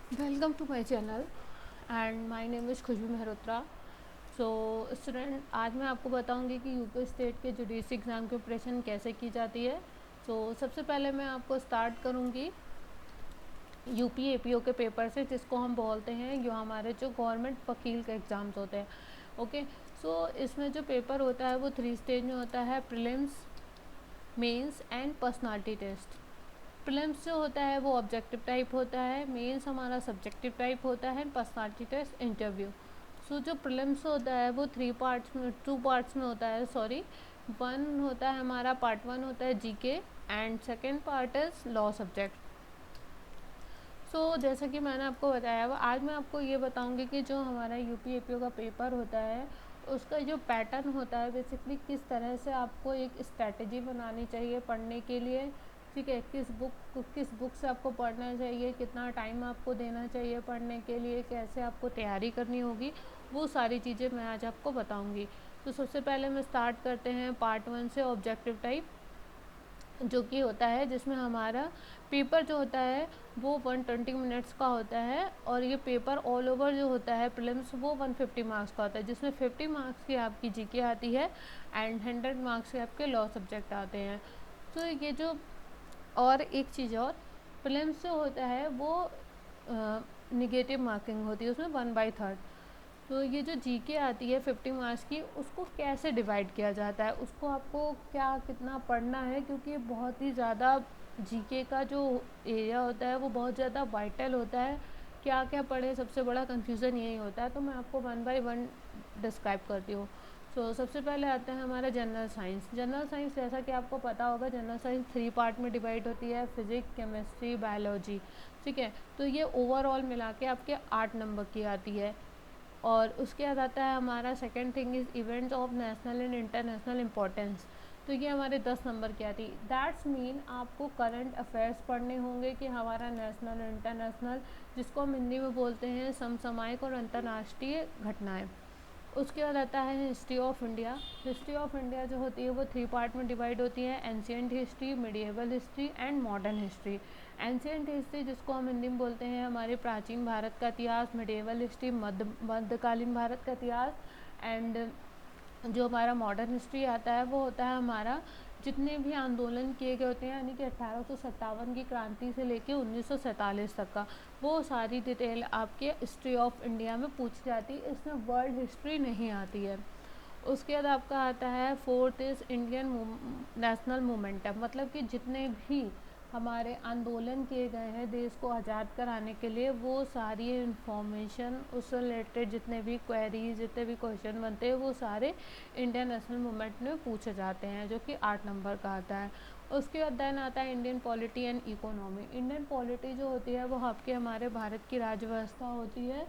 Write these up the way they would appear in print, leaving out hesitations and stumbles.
Welcome to my channel and my name is Khushboo Mehrotra. So student, आज मैं आपको बताऊंगी कि यूपी स्टेट के जुडिशरी एग्ज़ाम की प्रिपरेशन कैसे की जाती है। सबसे पहले मैं आपको स्टार्ट करूंगी यूपी एपीओ के पेपर से, जिसको हम बोलते हैं जो हमारे जो गवर्नमेंट वकील के एग्ज़ाम्स होते हैं। ओके, इसमें जो पेपर होता है वो 3 स्टेज में होता है: prelims, mains and personality test. Prelims जो होता है वो ऑब्जेक्टिव टाइप होता है, मेंस हमारा सब्जेक्टिव टाइप होता है, पर्सनालिटी टेस्ट इंटरव्यू। जो प्रीलिम्स होता है वो 2 पार्ट्स में होता है, सॉरी। वन होता है हमारा, पार्ट 1 होता है GK and second part is law subject. जैसा कि मैंने आपको बताया, आज मैं आपको ये बताऊंगी कि जो हमारा यूपी एपीओ का पेपर होता है उसका जो पैटर्न होता है, बेसिकली किस तरह से आपको एक स्ट्रैटेजी बनानी चाहिए पढ़ने के लिए। ठीक है, किस बुक से आपको पढ़ना चाहिए, कितना टाइम आपको देना चाहिए पढ़ने के लिए, कैसे आपको तैयारी करनी होगी, वो सारी चीज़ें मैं आज आपको बताऊंगी। सबसे पहले मैं स्टार्ट करते हैं पार्ट 1 से, ऑब्जेक्टिव टाइप, जो कि होता है जिसमें हमारा पेपर जो होता है वो 120 मिनट्स का होता है, और ये पेपर ऑल ओवर जो होता है प्रीलिम्स वो 150 मार्क्स का होता है, जिसमें 50 मार्क्स की आपकी जीके आती है एंड 100 मार्क्स के आपके लॉ सब्जेक्ट आते हैं। ये जो, और एक चीज़ और, प्रीलिम्स जो होता है वो निगेटिव मार्किंग होती है, उसमें 1/3। ये जो जीके आती है 50 मार्क्स की, उसको कैसे डिवाइड किया जाता है, उसको आपको क्या कितना पढ़ना है, क्योंकि ये बहुत ही ज़्यादा जीके का जो एरिया होता है वो बहुत ज़्यादा वाइटल होता है। क्या क्या पढ़े, सबसे बड़ा कंफ्यूज़न यही होता है। तो मैं आपको 1 बाय 1 डिस्क्राइब करती हूँ। सबसे पहले आते हैं हमारा जनरल साइंस। जनरल साइंस, जैसा कि आपको पता होगा, जनरल साइंस 3 पार्ट में डिवाइड होती है: फिजिक्स, केमिस्ट्री, बायोलॉजी। ठीक है, तो ये ओवरऑल मिला के आपके 8 नंबर की आती है। और उसके बाद आता है हमारा second thing is events of national and international importance. ये हमारे 10 नंबर की आती है। दैट्स मीन आपको करंट अफेयर्स पढ़ने होंगे कि हमारा नेशनल इंटरनेशनल, जिसको हम हिंदी में बोलते हैं समसामयिक और अंतर्राष्ट्रीय घटनाएं। उसके बाद आता है history of India. History of India जो होती है वो 3 पार्ट में डिवाइड होती है: ancient history, medieval history and modern history. Ancient history, जिसको हम हिंदी में बोलते हैं हमारे प्राचीन भारत का इतिहास; मिडिएवल हिस्ट्री, मध्यकालीन भारत का इतिहास। एंड जो हमारा मॉडर्न हिस्ट्री आता है वो होता है हमारा जितने भी आंदोलन किए गए होते हैं, यानी कि 1857 की क्रांति से लेके 1947 तक का, वो सारी डिटेल आपके हिस्ट्री ऑफ इंडिया में पूछी जाती है। इसमें वर्ल्ड हिस्ट्री नहीं आती है। उसके बाद आपका आता है fourth is Indian national momentum, मतलब कि जितने भी हमारे आंदोलन किए गए हैं देश को आज़ाद कराने के लिए, वो सारी इंफॉर्मेशन, उससे रिलेटेड जितने भी क्वेरीज, जितने भी क्वेश्चन बनते हैं, वो सारे इंडियन नेशनल मूवमेंट में पूछे जाते हैं, जो कि 8 नंबर का आता है। उसके बाद देन आता है Indian polity and economy. Indian polity जो होती है वो आपके हमारे भारत की राज्य व्यवस्था होती है,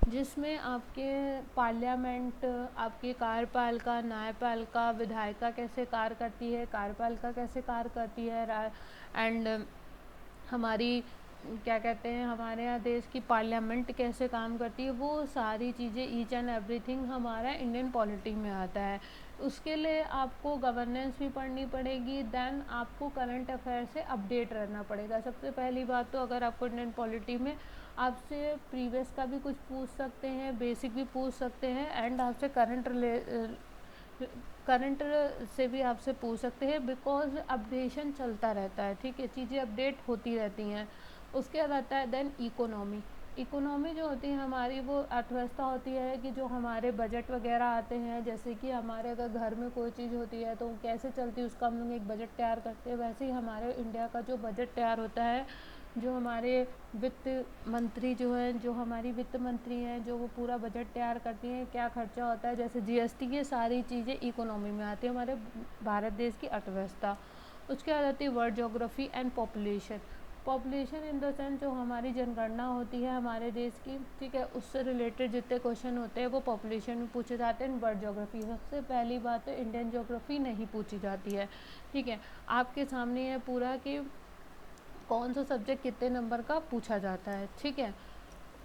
जिसमें आपके पार्लियामेंट, आपकी कार्यपालिका, न्यायपालिका, विधायिका कैसे कार्य करती है, कार्यपालिका कैसे कार्य करती है, एंड हमारी क्या कहते हैं, हमारे यहाँ देश की पार्लियामेंट कैसे काम करती है, वो सारी चीज़ें, ईच एंड एवरीथिंग हमारा इंडियन पॉलिटी में आता है। उसके लिए आपको गवर्नेंस भी पढ़नी पड़ेगी, देन आपको करंट अफेयर से अपडेट रहना पड़ेगा। सबसे पहली बात तो, अगर आपको इंडियन पॉलिटी में, आपसे प्रीवियस का भी कुछ पूछ सकते हैं, बेसिक भी पूछ सकते हैं, एंड आपसे करंट से भी आपसे पूछ सकते हैं, बिकॉज अपडेशन चलता रहता है। ठीक है, चीज़ें अपडेट होती रहती हैं। उसके बाद आता है देन इकोनॉमी। इकोनॉमी जो होती है हमारी, वो अर्थव्यवस्था होती है कि जो हमारे बजट वगैरह आते हैं, जैसे कि हमारे अगर घर में कोई चीज़ होती है तो कैसे चलती है उसका हम लोग एक बजट तैयार करते हैं, वैसे ही हमारे इंडिया का जो बजट तैयार होता है, जो हमारे वित्त मंत्री जो हैं, जो हमारी वित्त मंत्री हैं, जो वो पूरा बजट तैयार करती हैं, क्या खर्चा होता है, जैसे जीएसटी, ये सारी चीज़ें इकोनॉमी में आती है, हमारे भारत देश की अर्थव्यवस्था। उसके बाद आती है world geography and population. Population in the sense जो हमारी जनगणना होती है हमारे देश की, ठीक है, उससे रिलेटेड जितने क्वेश्चन होते हैं वो पॉपुलेशन में पूछे जाते हैं। वर्ल्ड ज्योग्राफी, सबसे पहली बात तो इंडियन ज्योग्राफी नहीं पूछी जाती है। ठीक है, आपके सामने है पूरा कि कौन सा सब्जेक्ट कितने नंबर का पूछा जाता है। ठीक है,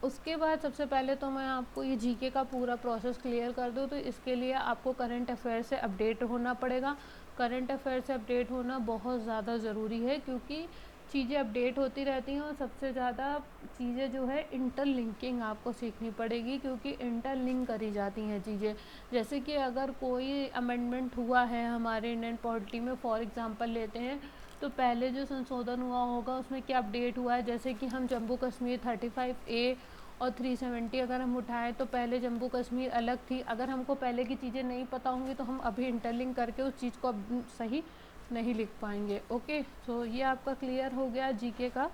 उसके बाद सबसे पहले तो मैं आपको ये जीके का पूरा प्रोसेस क्लियर कर दूँ, तो इसके लिए आपको करंट अफेयर से अपडेट होना पड़ेगा। करंट अफेयर से अपडेट होना बहुत ज़्यादा ज़रूरी है, क्योंकि चीज़ें अपडेट होती रहती हैं और सबसे ज़्यादा चीज़ें जो है इंटरलिंकिंग आपको सीखनी पड़ेगी, क्योंकि इंटरलिंक करी जाती हैं चीज़ें। जैसे कि अगर कोई अमेंडमेंट हुआ है हमारे इंडियन पॉलिटी में, फॉर एग्जांपल लेते हैं, तो पहले जो संशोधन हुआ होगा उसमें क्या अपडेट हुआ है। जैसे कि हम जम्मू कश्मीर 35A और 370 अगर हम उठाएं, तो पहले जम्मू कश्मीर अलग थी। अगर हमको पहले की चीज़ें नहीं पता होंगी तो हम अभी इंटरलिंक करके उस चीज़ को अब सही नहीं लिख पाएंगे। ओके, सो ये आपका क्लियर हो गया जीके का।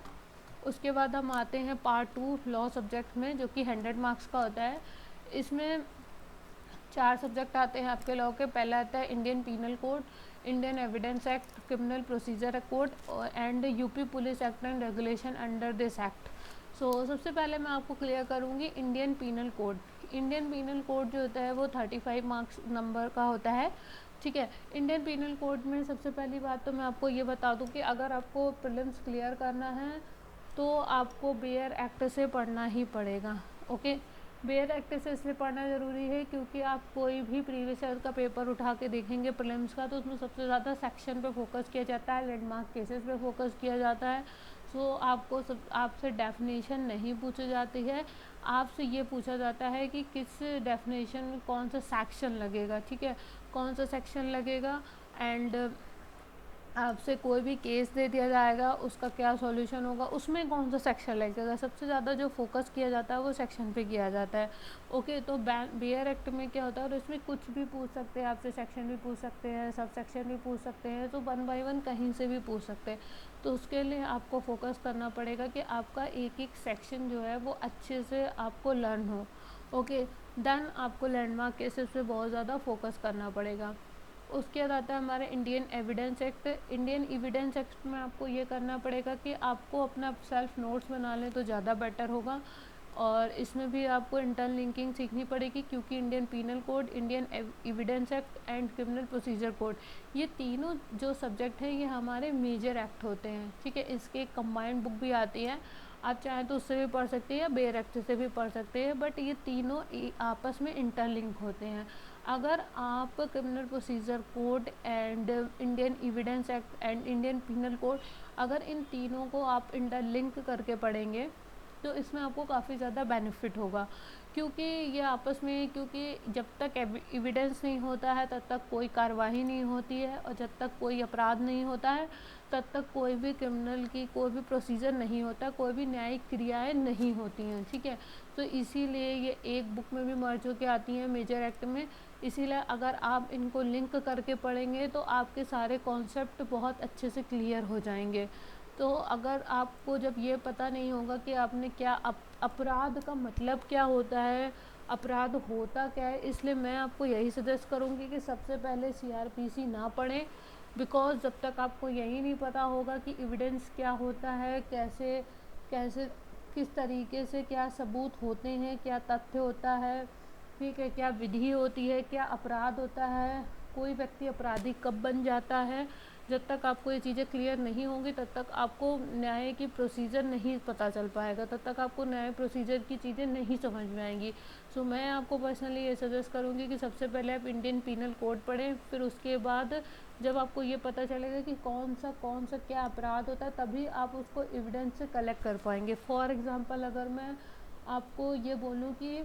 उसके बाद हम आते हैं पार्ट 2 लॉ सब्जेक्ट में, जो कि 100 मार्क्स का होता है। इसमें 4 सब्जेक्ट आते हैं आपके लॉ के। पहला आता है Indian penal code, Indian evidence Act, Criminal procedure code and UP Police Act and regulation under this act. So सबसे पहले मैं आपको क्लियर करूँगी Indian penal code. Indian penal Code जो होता है वो 35 मार्क्स नंबर का होता है, ठीक है। इंडियन पीनल कोड में सबसे पहली बात तो मैं आपको ये बता दूं कि अगर आपको प्रीलिम्स क्लियर करना है तो आपको बेयर एक्ट से पढ़ना ही पड़ेगा। ओके, बेयर एक्ट से इसलिए पढ़ना ज़रूरी है क्योंकि आप कोई भी प्रीवियस ईयर का पेपर उठा के देखेंगे प्रीलिम्स का, तो उसमें सबसे ज़्यादा सेक्शन पे फोकस किया जाता है, लैंडमार्क केसेस पे फोकस किया जाता है। सो आपसे डेफिनेशन नहीं पूछी जाती है, आपसे ये पूछा जाता है कि किस डेफिनेशन में कौन सा सेक्शन लगेगा, ठीक है, कौन सा सेक्शन लगेगा। एंड आपसे कोई भी केस दे दिया जाएगा, उसका क्या सॉल्यूशन होगा, उसमें कौन सा सेक्शन लगेगा। सबसे ज़्यादा जो फोकस किया जाता है वो सेक्शन पे किया जाता है। ओके, तो बेयर एक्ट में क्या होता है, और इसमें कुछ भी पूछ सकते हैं आपसे, सेक्शन भी पूछ सकते हैं, सब सेक्शन भी पूछ सकते हैं, तो 1 बाय 1 कहीं से भी पूछ सकते हैं। तो उसके लिए आपको फोकस करना पड़ेगा कि आपका एक एक सेक्शन जो है वो अच्छे से आपको लर्न हो। ओके, देन आपको लैंडमार्क केसेस पे बहुत ज़्यादा फोकस करना पड़ेगा। उसके बाद आता है हमारा Indian evidence act. Indian evidence act में आपको ये करना पड़ेगा कि आपको अपना सेल्फ नोट्स बना लें तो ज़्यादा बेटर होगा। और इसमें भी आपको इंटरलिंकिंग सीखनी पड़ेगी, क्योंकि Indian penal code, Indian evidence act and criminal procedure code, ये तीनों जो सब्जेक्ट हैं ये हमारे मेजर एक्ट होते हैं, ठीक है। इसके कंबाइंड बुक भी आती है, आप चाहें तो उससे भी पढ़ सकते हैं या बेयर एक्ट से भी पढ़ सकते हैं, बट ये तीनों आपस में इंटरलिंक होते हैं। अगर आप criminal procedure code and Indian evidence act and Indian penal code, अगर इन तीनों को आप इंटरलिंक करके पढ़ेंगे तो इसमें आपको काफ़ी ज़्यादा बेनिफिट होगा, क्योंकि ये आपस में, क्योंकि जब तक एविडेंस नहीं होता है तब तक कोई कार्रवाई नहीं होती है, और जब तक कोई अपराध नहीं होता है तब तक कोई भी क्रिमिनल की कोई भी प्रोसीजर नहीं होता, कोई भी न्यायिक क्रियाएं नहीं होती हैं, ठीक है। तो इसीलिए ये एक बुक में भी मर्ज होकर आती हैं मेजर एक्ट में। इसीलिए अगर आप इनको लिंक करके पढ़ेंगे तो आपके सारे कॉन्सेप्ट बहुत अच्छे से क्लियर हो जाएंगे। तो अगर आपको जब ये पता नहीं होगा कि आपने क्या अपराध का मतलब क्या होता है, अपराध होता क्या है, इसलिए मैं आपको यही सजेस्ट करूँगी कि सबसे पहले CRPC ना पढ़ें, बिकॉज जब तक आपको यही नहीं पता होगा कि एविडेंस क्या होता है, कैसे कैसे किस तरीके से क्या सबूत होते हैं, क्या तथ्य होता है, ठीक है, क्या विधि होती है, क्या अपराध होता है, कोई व्यक्ति अपराधी कब बन जाता है, जब तक आपको ये चीज़ें क्लियर नहीं होंगी तब तक आपको न्याय की प्रोसीजर नहीं पता चल पाएगा, तब तक आपको न्याय प्रोसीजर की चीज़ें नहीं समझ में आएंगी। सो मैं आपको पर्सनली ये सजेस्ट करूँगी कि सबसे पहले आप इंडियन पीनल कोड पढ़ें, फिर उसके बाद जब आपको ये पता चलेगा कि कौन सा क्या अपराध होता है, तभी आप उसको एविडेंस से कलेक्ट कर पाएंगे। फॉर एग्ज़ाम्पल अगर मैं आपको ये बोलूँ कि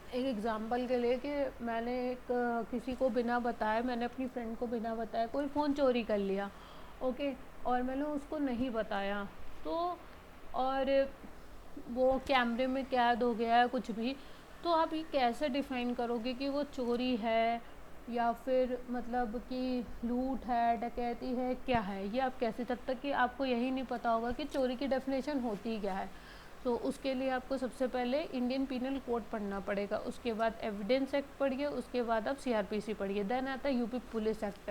एक एग्ज़ाम्पल के लिए कि मैंने किसी को बिना बताए, मैंने अपनी फ्रेंड को बिना बताए कोई फ़ोन चोरी कर लिया, ओके, और मैंने उसको नहीं बताया, तो और वो कैमरे में कैद हो गया है कुछ भी, तो आप ये कैसे डिफ़ाइन करोगे कि वो चोरी है या फिर मतलब कि लूट है, डकैती है, क्या है, ये आप कैसे, तब तक कि आपको यही नहीं पता होगा कि चोरी की डेफिनेशन होती क्या है। तो उसके लिए आपको सबसे पहले इंडियन पीनल कोड पढ़ना पड़ेगा, उसके बाद एविडेंस एक्ट पढ़िए, उसके बाद आप CRPC पढ़िए, देन आता है यूपी पुलिस एक्ट।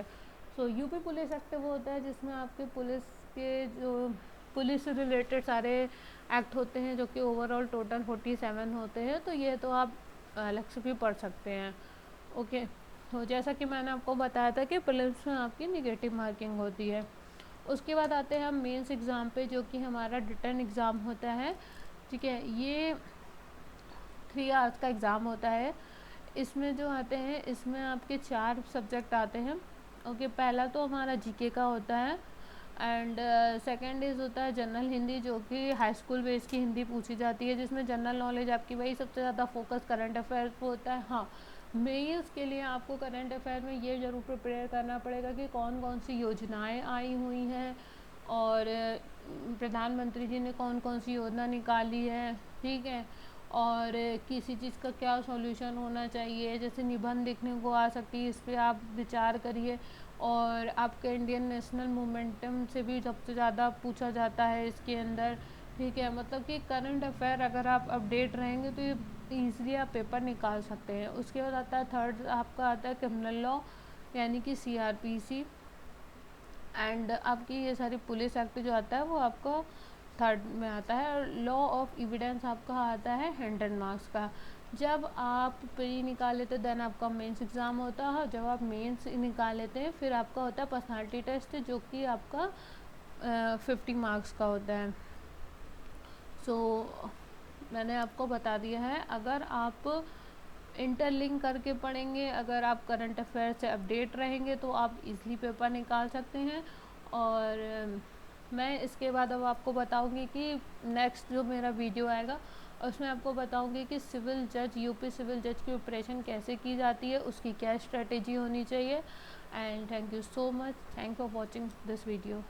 सो यूपी पुलिस एक्ट वो होता है जिसमें आपके पुलिस के जो पुलिस से रिलेटेड सारे एक्ट होते हैं, जो कि ओवरऑल टोटल 47 होते हैं, तो ये तो आप अलग से भी पढ़ सकते हैं। ओके, तो जैसा कि मैंने आपको बताया था कि प्रीलिम्स में आपकी निगेटिव मार्किंग होती है। उसके बाद आते हैं हम मेंस एग्ज़ाम पे, जो कि हमारा रिटन एग्ज़ाम होता है, ठीक है। ये 3 आवर्स का एग्ज़ाम होता है। इसमें जो आते हैं, इसमें आपके 4 सब्जेक्ट आते हैं। ओके, पहला तो हमारा GK का होता है, एंड सेकेंड इज़ होता है जनरल हिंदी, जो कि हाई स्कूल बेस की हिंदी पूछी जाती है, जिसमें जनरल नॉलेज आपकी वही सबसे ज़्यादा फोकस करंट अफेयर पर होता है। हाँ, मेंस के लिए आपको करंट अफेयर में ये ज़रूर प्रिपेयर करना पड़ेगा कि कौन कौन सी योजनाएं आई हुई हैं और प्रधानमंत्री जी ने कौन कौन सी योजना निकाली है, ठीक है, और किसी चीज़ का क्या सॉल्यूशन होना चाहिए, जैसे निबंध लिखने को आ सकती है, इस पर आप विचार करिए। और आपके इंडियन नेशनल मोमेंटम से भी सबसे ज़्यादा पूछा जाता है इसके अंदर, ठीक है। मतलब कि करंट अफेयर अगर आप अपडेट रहेंगे तो ये ईज़िली आप पेपर निकाल सकते हैं। उसके बाद आता है थर्ड, आपका आता है क्रिमिनल लॉ यानी कि CRPC, एंड आपकी ये सारी पुलिस एक्ट जो आता है वो आपका थर्ड में आता है। और लॉ ऑफ एविडेंस आपका आता है 100 मार्क्स का। जब आप प्री निकाल लेते देन आपका मेंस एग्ज़ाम होता है। जब आप मेंस निकाल लेते हैं फिर आपका होता है पर्सनालिटी टेस्ट, जो कि आपका 50 मार्क्स का होता है। सो मैंने आपको बता दिया है, अगर आप इंटरलिंक करके पढ़ेंगे, अगर आप करंट अफेयर से अपडेट रहेंगे तो आप इजीली पेपर निकाल सकते हैं। और मैं इसके बाद अब आपको बताऊंगी कि नेक्स्ट जो मेरा वीडियो आएगा उसमें आपको बताऊंगी कि सिविल जज, यूपी सिविल जज की प्रिपरेशन कैसे की जाती है, उसकी क्या स्ट्रेटेजी होनी चाहिए। And thank you so much, thank for watching this video.